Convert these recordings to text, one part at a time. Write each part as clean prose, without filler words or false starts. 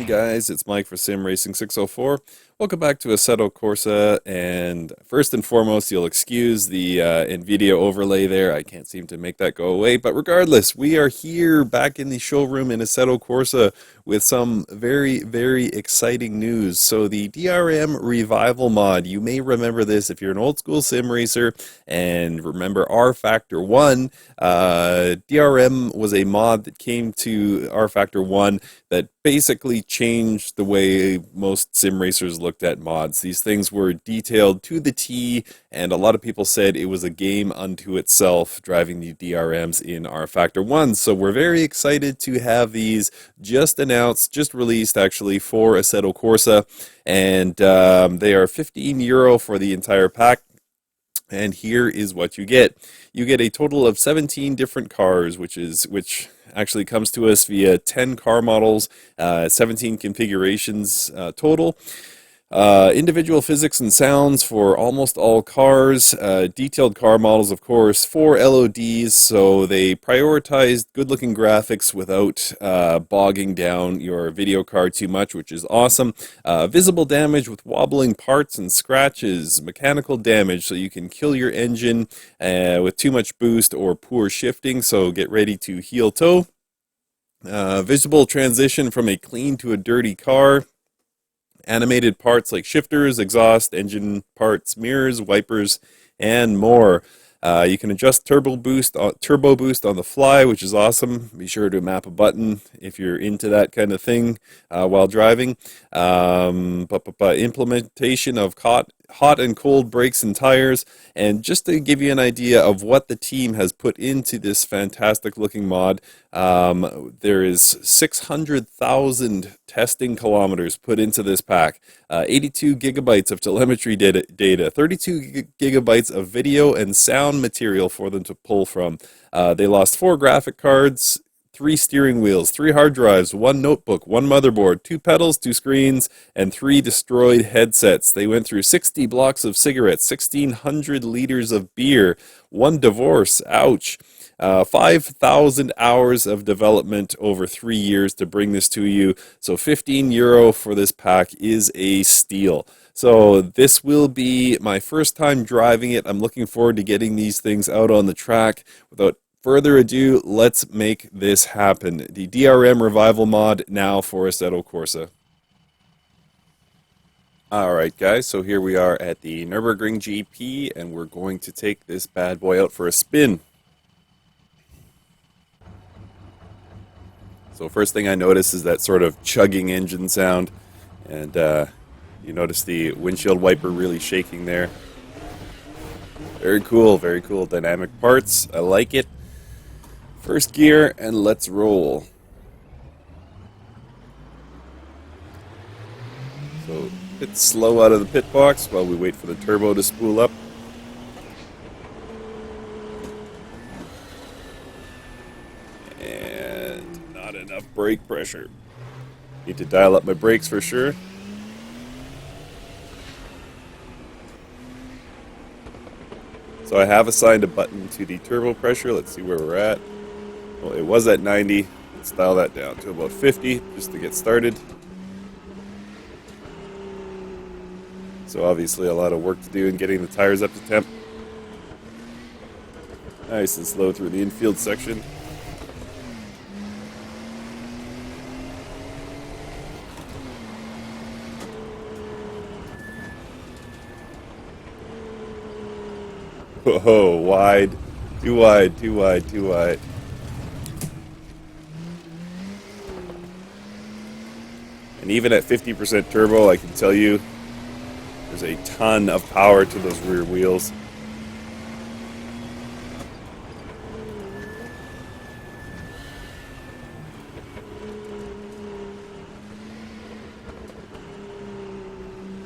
guys, it's Mike for Sim Racing 604. Welcome back to Assetto Corsa, and first and foremost, you'll excuse the NVIDIA overlay there. I can't seem to make that go away, but regardless, we are here back in the showroom in Assetto Corsa with some very, very exciting news. So the DRM Revival Mod, you may remember this if you're an old school sim racer and remember rFactor 1. DRM was a mod that came to rFactor 1 that basically changed the way most sim racers looked at mods. These things were detailed to the T, and a lot of people said it was a game unto itself, driving the DRMs in rFactor 1. So we're very excited to have these just announced, just released actually, for Assetto Corsa, and they are €15 for the entire pack. And here is what you get. You get a total of 17 different cars, which actually comes to us via 10 car models, 17 configurations total. Individual physics and sounds for almost all cars, detailed car models, of course, 4 LODs, so they prioritized good-looking graphics without bogging down your video card too much, which is awesome. Visible damage with wobbling parts and scratches, mechanical damage, so you can kill your engine with too much boost or poor shifting, so get ready to heel toe. Visible transition from a clean to a dirty car. Animated parts like shifters, exhaust, engine parts, mirrors, wipers, and more. You can adjust turbo boost on the fly, which is awesome. Be sure to map a button if you're into that kind of thing while driving. Implementation of hot and cold brakes and tires. And just to give you an idea of what the team has put into this fantastic looking mod, there is 600,000 testing kilometers put into this pack, 82 gigabytes of telemetry data, 32 gigabytes of video and sound material for them to pull from. They lost 4 graphic cards, 3 steering wheels, 3 hard drives, 1 notebook, 1 motherboard, 2 pedals, 2 screens, and 3 destroyed headsets. They went through 60 blocks of cigarettes, 1,600 liters of beer, 1 divorce, ouch. 5,000 hours of development over 3 years to bring this to you. So €15 for this pack is a steal. So this will be my first time driving it. I'm looking forward to getting these things out on the track. Without further ado, let's make this happen. The DRM Revival Mod now for Assetto Corsa. Alright guys, so here we are at the Nürburgring GP, and we're going to take this bad boy out for a spin. So first thing I notice is that sort of chugging engine sound, and you notice the windshield wiper really shaking there. Very cool dynamic parts. I like it. First gear, and let's roll. So a bit slow out of the pit box while we wait for the turbo to spool up. Enough brake pressure. Need to dial up my brakes for sure. So I have assigned a button to the turbo pressure. Let's see where we're at. Well, it was at 90. Let's dial that down to about 50 just to get started. So obviously a lot of work to do in getting the tires up to temp. Nice and slow through the infield section. Whoa, wide. Too wide, too wide, too wide. And even at 50% turbo, I can tell you, there's a ton of power to those rear wheels.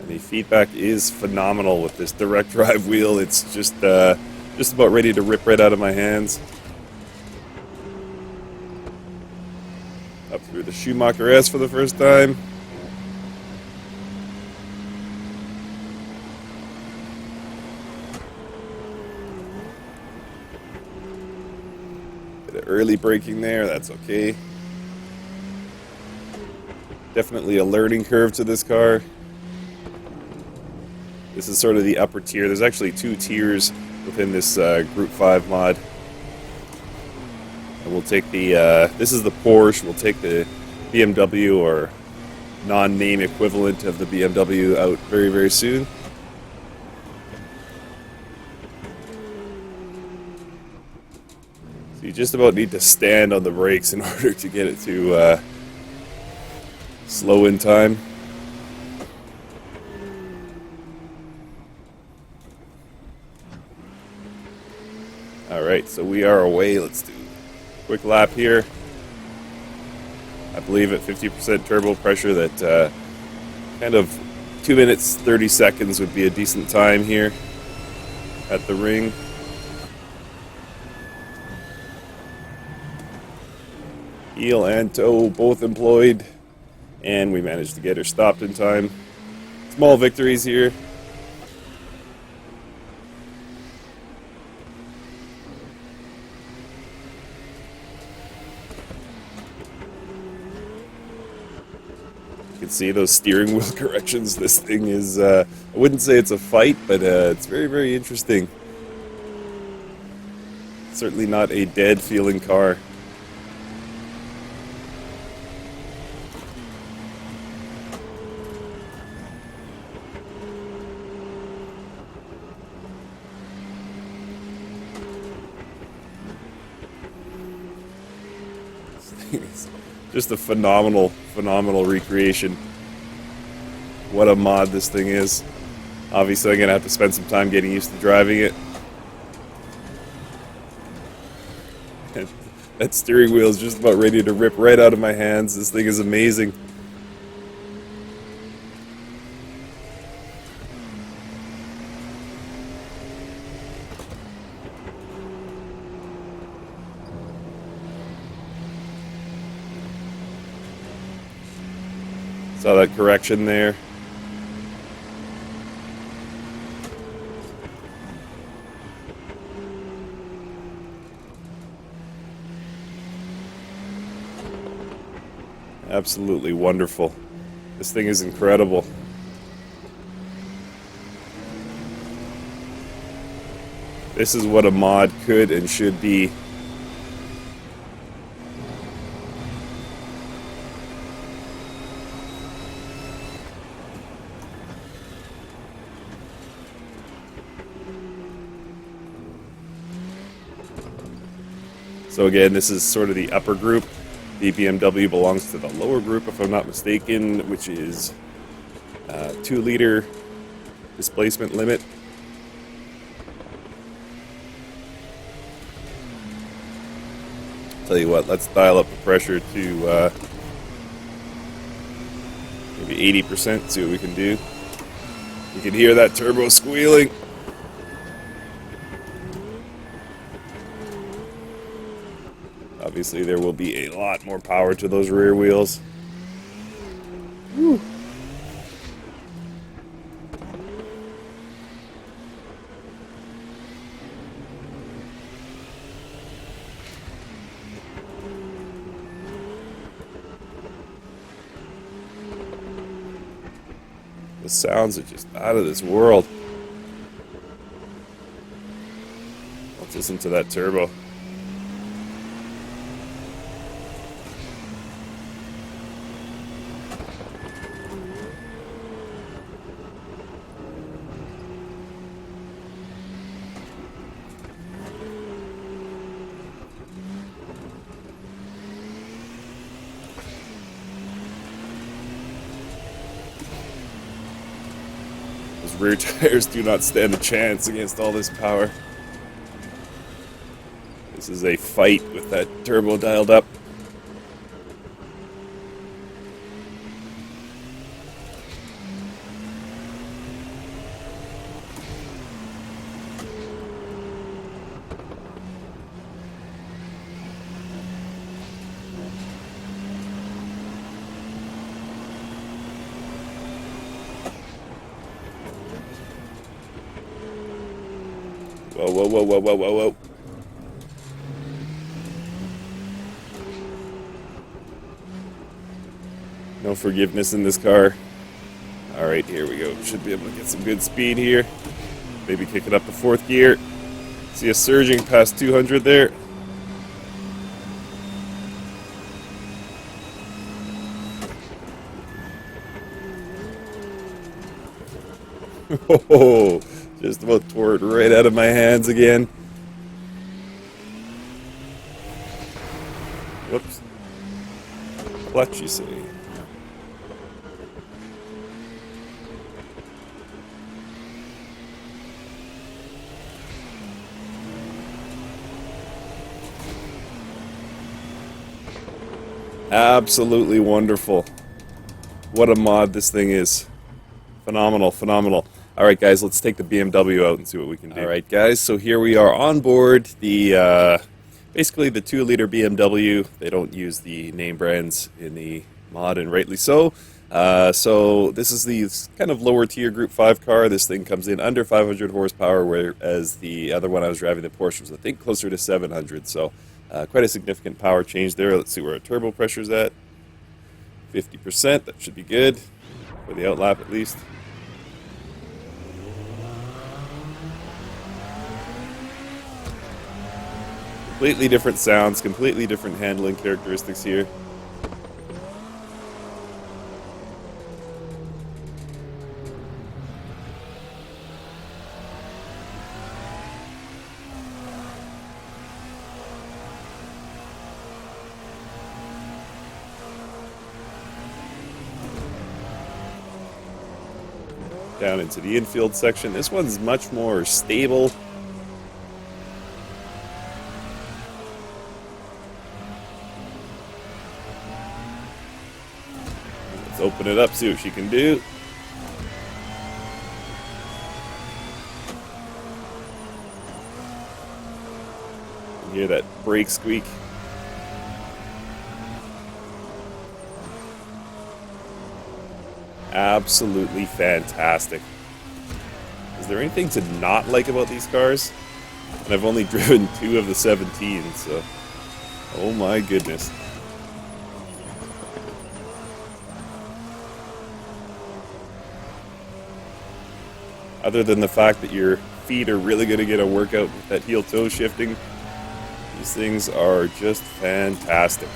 The feedback is phenomenal with this direct drive wheel. It's just about ready to rip right out of my hands. Up through the Schumacher S for the first time. Bit of early braking there, that's okay. Definitely a learning curve to this car. This is sort of the upper tier. There's actually 2 tiers within this Group 5 mod. And we'll take the, this is the Porsche, we'll take the BMW or non-name equivalent of the BMW out very, very soon. So you just about need to stand on the brakes in order to get it to slow in time. Alright, so we are away. Let's do a quick lap here. I believe at 50% turbo pressure that kind of 2 minutes 30 seconds would be a decent time here at the ring. Heel and toe both employed, and we managed to get her stopped in time. Small victories here. You can see those steering wheel corrections. This thing is, I wouldn't say it's a fight, but it's very, very interesting. Certainly not a dead feeling car. Just a phenomenal recreation. What a mod this thing is. Obviously I'm going to have to spend some time getting used to driving it. That steering wheel is just about ready to rip right out of my hands. This thing is amazing. Saw that correction there. Absolutely wonderful. This thing is incredible. This is what a mod could and should be. So again, this is sort of the upper group. The BMW belongs to the lower group, if I'm not mistaken, which is 2-liter displacement limit. Tell you what, let's dial up the pressure to maybe 80%, see what we can do. You can hear that turbo squealing. Obviously, there will be a lot more power to those rear wheels. Whew. The sounds are just out of this world. Let's listen to that turbo. Those rear tires do not stand a chance against all this power. This is a fight with that turbo dialed up. Whoa, whoa, whoa, whoa, whoa, whoa, whoa. No forgiveness in this car. Alright, here we go. Should be able to get some good speed here. Maybe kick it up to 4th gear. See us surging past 200 there. Oh, just about tore it right out of my hands again. Whoops. Clutch, you say? Absolutely wonderful. What a mod this thing is. Phenomenal, phenomenal. Alright guys, let's take the BMW out and see what we can do. Alright guys, so here we are on board the, basically the 2-liter BMW. They don't use the name brands in the mod, and rightly so. So this is the kind of lower tier Group 5 car. This thing comes in under 500 horsepower, whereas the other one I was driving, the Porsche, was I think closer to 700. So quite a significant power change there. Let's see where our turbo pressure's at. 50%, that should be good, for the outlap at least. Completely different sounds, completely different handling characteristics here. Down into the infield section. This one's much more stable. Let's open it up, see what she can do. You hear that brake squeak. Absolutely fantastic. Is there anything to not like about these cars? And I've only driven 2 of the 17, so... Oh my goodness. Other than the fact that your feet are really going to get a workout with that heel-toe shifting, these things are just fantastic.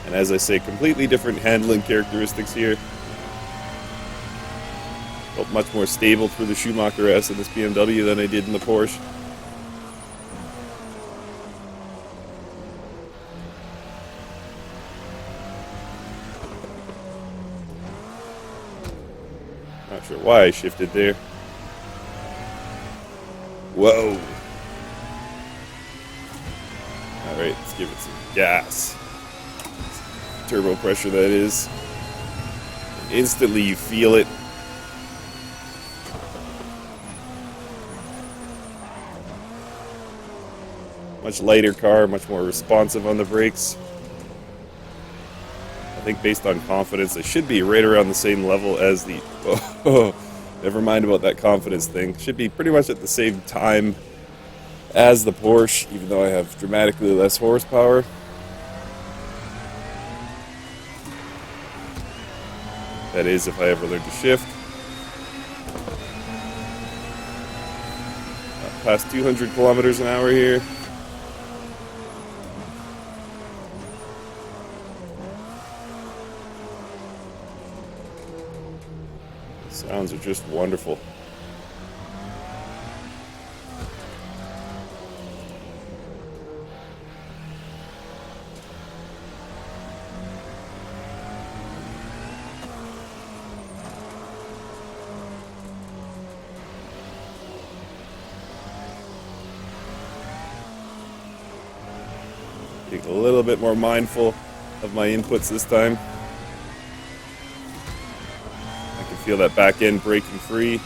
And as I say, completely different handling characteristics here. Felt much more stable through the Schumacher S in this BMW than I did in the Porsche. Not sure why I shifted there. Whoa! Alright, let's give it some gas. Turbo pressure, that is. Instantly you feel it. Much lighter car, much more responsive on the brakes. I think based on confidence, it should be right around the same level as the... Oh, never mind about that confidence thing. Should be pretty much at the same time as the Porsche, even though I have dramatically less horsepower. That is, if I ever learn to shift. Past 200 kilometers an hour here. Sounds are just wonderful. Being a little bit more mindful of my inputs this time. I can feel that back end breaking free.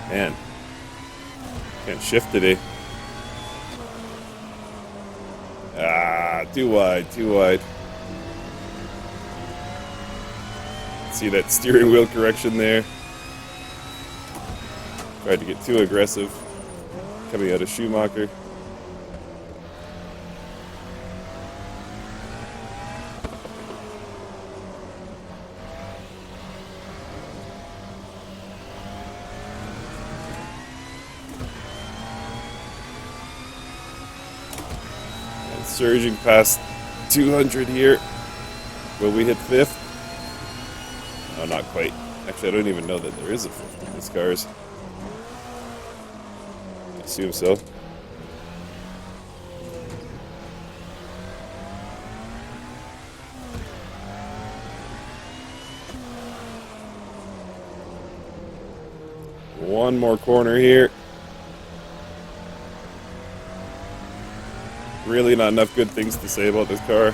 Man, can't shift today. Ah, too wide, too wide. See that steering wheel correction there? Tried to get too aggressive coming out of Schumacher. And surging past 200 here. Will we hit 5th? Oh, not quite. Actually, I don't even know that there is a 5th in these cars. I assume so. One more corner here. Really not enough good things to say about this car.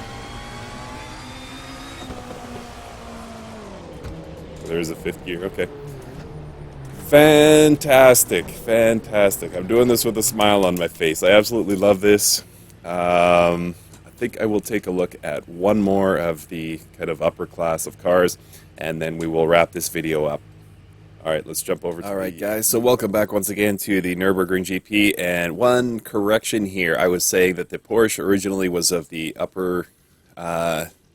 There's a 5th gear, okay. Fantastic, fantastic. I'm doing this with a smile on my face. I absolutely love this. I think I will take a look at one more of the kind of upper class of cars, and then we will wrap this video up. All right, let's jump over to Alright guys, so welcome back once again to the Nürburgring GP, and one correction here. I was saying that the Porsche originally was of the upper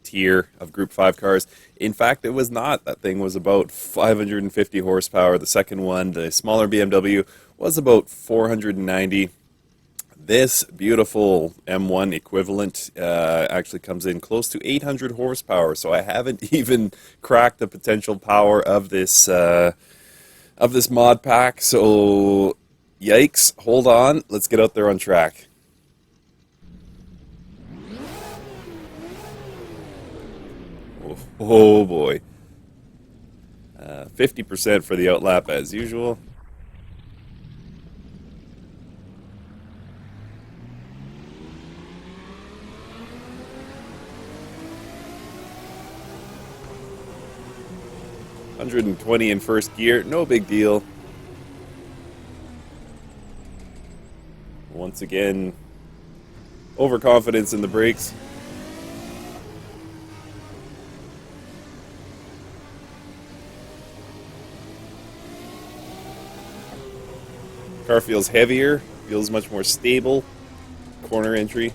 tier of Group 5 cars. In fact, it was not. That thing was about 550 horsepower. The second one, the smaller BMW, was about 490. This beautiful M1 equivalent actually comes in close to 800 horsepower, so I haven't even cracked the potential power of this mod pack. So, yikes, hold on, let's get out there on track. Oh boy. 50% for the outlap as usual. $120 in first gear, no big deal. Once again, overconfidence in the brakes. Car feels heavier, feels much more stable. Corner entry.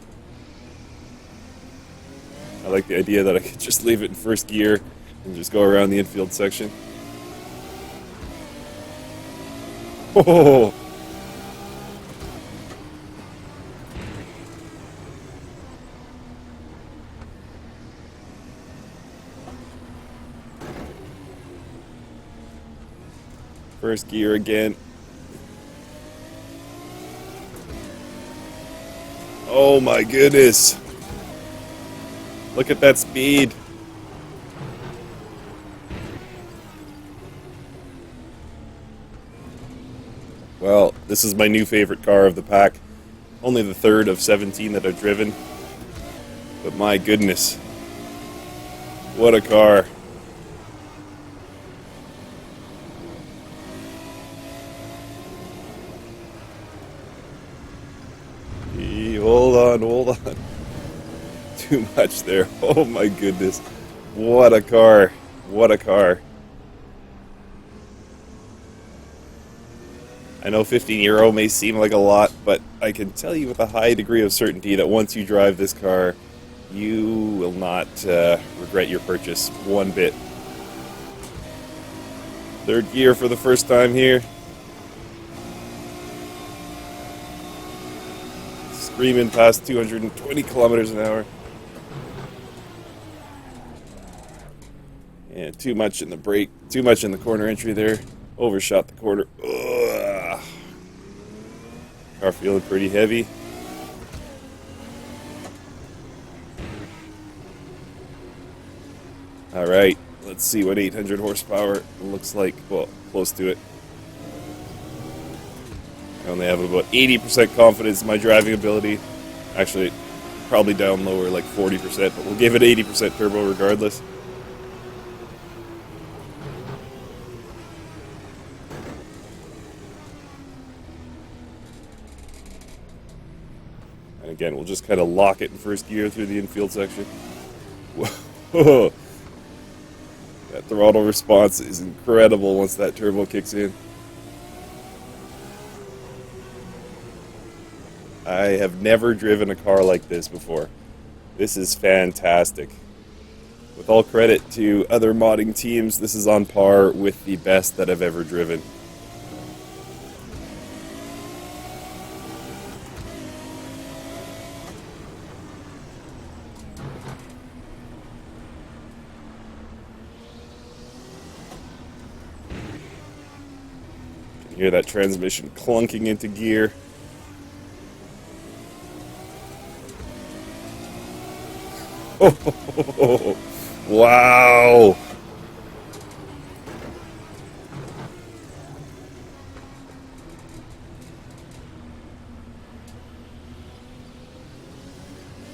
I like the idea that I could just leave it in first gear and just go around the infield section. Oh! First gear again. Oh my goodness. Look at that speed. Well, this is my new favorite car of the pack. Only the third of 17 that I've driven. But my goodness. What a car. Hold on. Too much there. Oh my goodness. What a car. What a car. I know €15 may seem like a lot, but I can tell you with a high degree of certainty that once you drive this car, you will not regret your purchase one bit. Third gear for the first time here. Screaming past 220 kilometers an hour. And too much in the brake, too much in the corner entry there. Overshot the corner. Ugh. Car feeling pretty heavy. Alright, let's see what 800 horsepower looks like. Well, close to it. I only have about 80% confidence in my driving ability. Actually, probably down lower, like 40%, but we'll give it 80% turbo regardless. Again, we'll just kind of lock it in first gear through the infield section. Whoa! That throttle response is incredible once that turbo kicks in. I have never driven a car like this before. This is fantastic. With all credit to other modding teams, this is on par with the best that I've ever driven. You can hear that transmission clunking into gear. Oh, wow!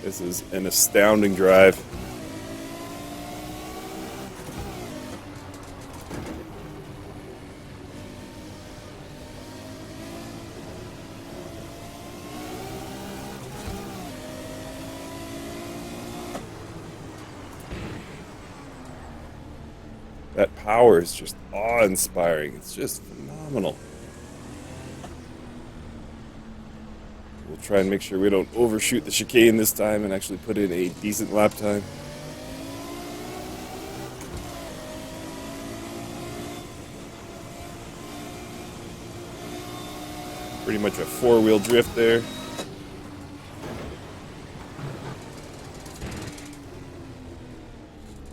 This is an astounding drive. That power is just awe-inspiring. It's just phenomenal. We'll try and make sure we don't overshoot the chicane this time and actually put in a decent lap time. Pretty much a four-wheel drift there.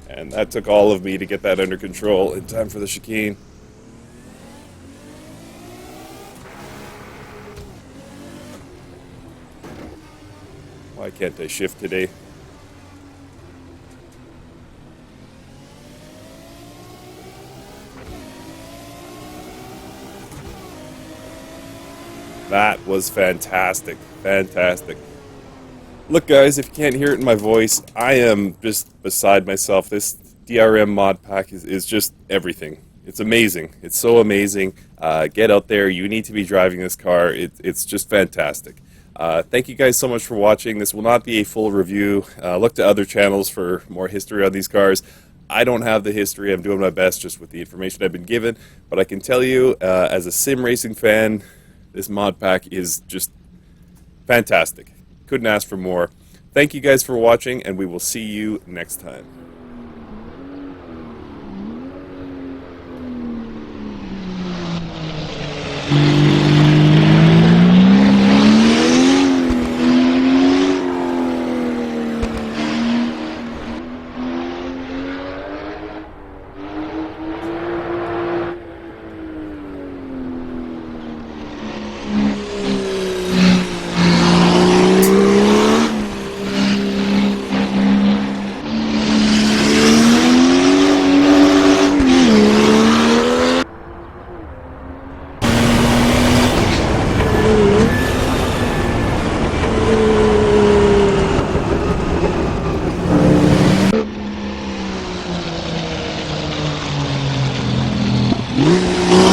And that took all of me to get that under control in time for the chicane. Why can't I shift today? That was fantastic. Fantastic. Look, guys, if you can't hear it in my voice, I am just beside myself. This DRM mod pack is just everything. It's amazing. It's so amazing. Get out there. You need to be driving this car. It's just fantastic. Thank you guys so much for watching. This will not be a full review. Look to other channels for more history on these cars. I don't have the history. I'm doing my best just with the information I've been given. But I can tell you, as a sim racing fan, this mod pack is just fantastic. Couldn't ask for more. Thank you guys for watching, and we will see you next time. Yeah.